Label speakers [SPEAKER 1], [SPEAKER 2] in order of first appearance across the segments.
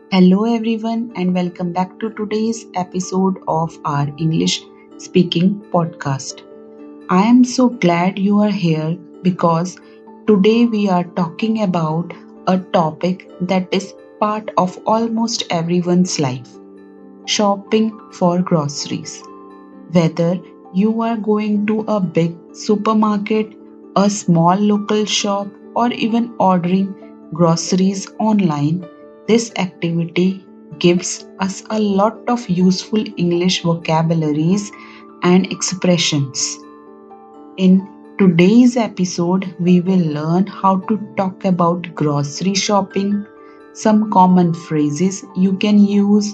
[SPEAKER 1] Hello, everyone, and welcome back to today's episode of our English speaking podcast. I am so glad you are here because today we are talking about a topic that is part of almost everyone's life: shopping for groceries. Whether you are going to a big supermarket, a small local shop, or even ordering groceries online, this activity gives us a lot of useful English vocabularies and expressions. In today's episode, we will learn how to talk about grocery shopping, some common phrases you can use,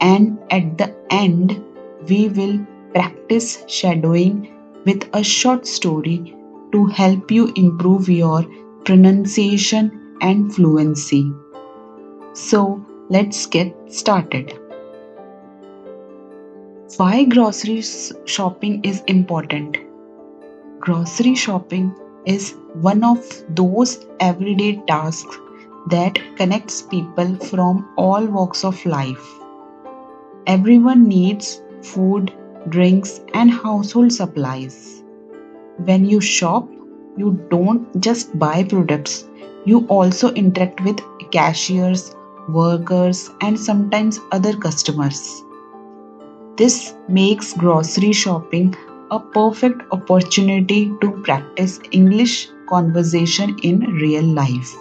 [SPEAKER 1] and at the end, we will practice shadowing with a short story to help you improve your pronunciation and fluency. So, let's get started. Why shopping is important? Grocery shopping is one of those everyday tasks that connects people from all walks of life. Everyone needs food, drinks, and household supplies. When you shop, you don't just buy products, you also interact with cashiers, workers, and sometimes other customers. This makes grocery shopping a perfect opportunity to practice English conversation in real life.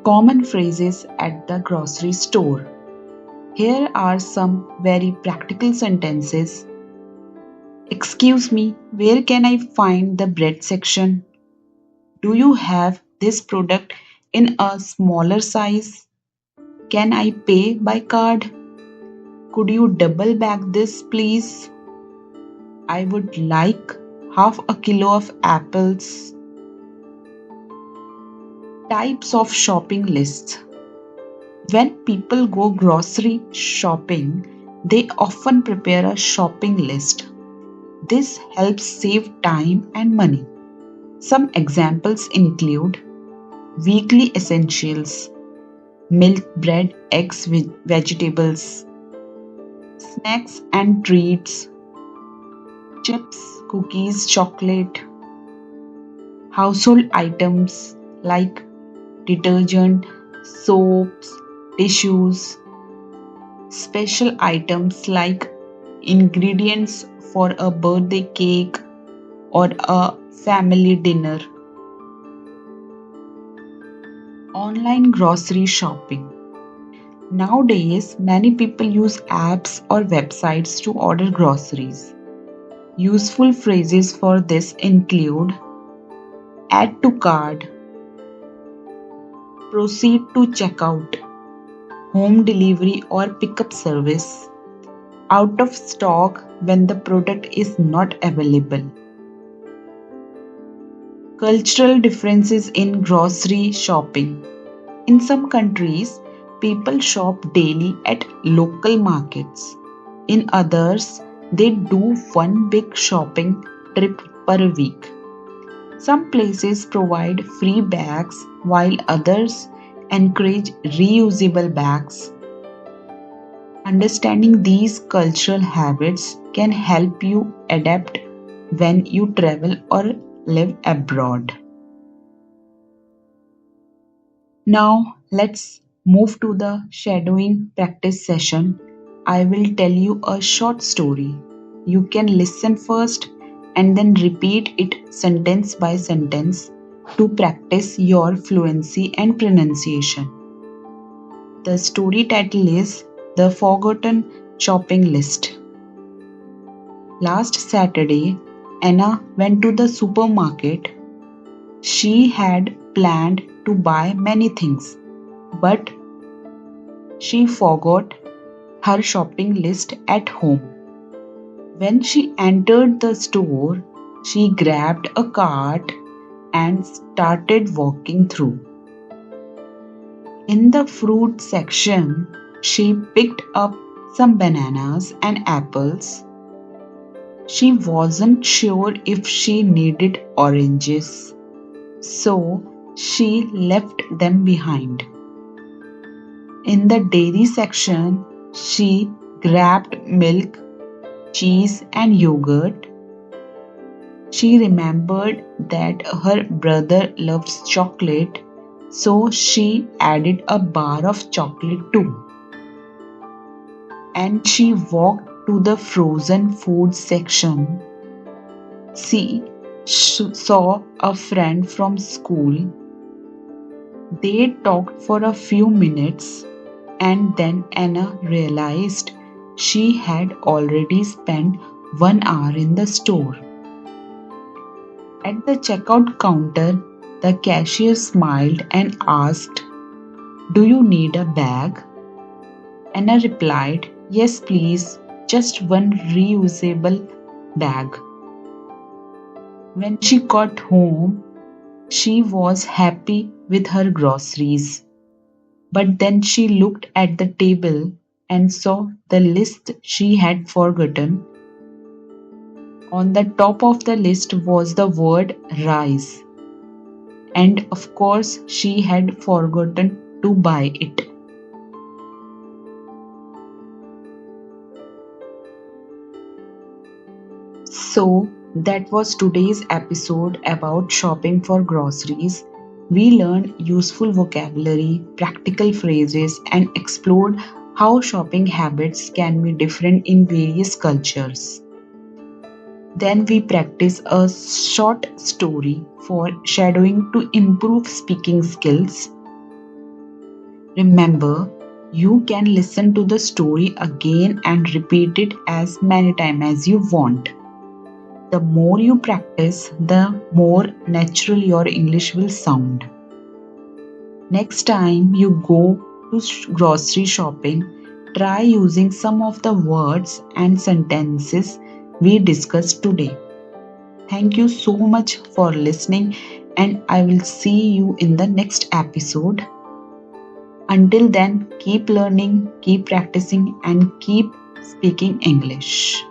[SPEAKER 1] Common phrases at the grocery store. Here are some very practical sentences. Excuse me, where can I find the bread section? Do you have this product in a smaller size? Can I pay by card? Could you double bag this, please? I would like half a kilo of apples. Types of shopping lists. When people go grocery shopping, they often prepare a shopping list. This helps save time and money. Some examples include weekly essentials, milk, bread, eggs, vegetables, snacks and treats, chips, cookies, chocolate, household items like detergent, soaps, tissues, special items like ingredients for a birthday cake or a family dinner. Online grocery shopping. Nowadays, many people use apps or websites to order groceries. Useful phrases for this include add to cart, proceed to checkout, home delivery or pickup service, out of stock when the product is not available. Cultural differences in grocery shopping. In some countries, people shop daily at local markets. In others, they do one big shopping trip per week. Some places provide free bags while others encourage reusable bags. Understanding these cultural habits can help you adapt when you travel or live abroad. Now, let's move to the shadowing practice session. I will tell you a short story. You can listen first and then repeat it sentence by sentence to practice your fluency and pronunciation. The story title is The Forgotten Shopping List. Last Saturday, Anna went to the supermarket. She had planned to buy many things, but she forgot her shopping list at home. When she entered the store, she grabbed a cart and started walking through. In the fruit section, she picked up some bananas and apples. She wasn't sure if she needed oranges, so she left them behind. In the dairy section, she grabbed milk, cheese, and yogurt. She remembered that her brother loves chocolate, so she added a bar of chocolate too. And she walked to the frozen food section. She saw a friend from school. They talked for a few minutes, and then Anna realized she had already spent 1 hour in the store. At the checkout counter, the cashier smiled and asked, "Do you need a bag?" Anna replied, "Yes, please, just one reusable bag." When she got home, she was happy with her groceries. But then she looked at the table and saw the list she had forgotten. On the top of the list was the word rice, and of course, she had forgotten to buy it. So, that was today's episode about shopping for groceries. We learned useful vocabulary, practical phrases, and explored how shopping habits can be different in various cultures. Then we practice a short story for shadowing to improve speaking skills. Remember, you can listen to the story again and repeat it as many times as you want. The more you practice, the more natural your English will sound. Next time you go to grocery shopping, try using some of the words and sentences we discussed today. Thank you so much for listening, and I will see you in the next episode. Until then, keep learning, keep practicing, and keep speaking English.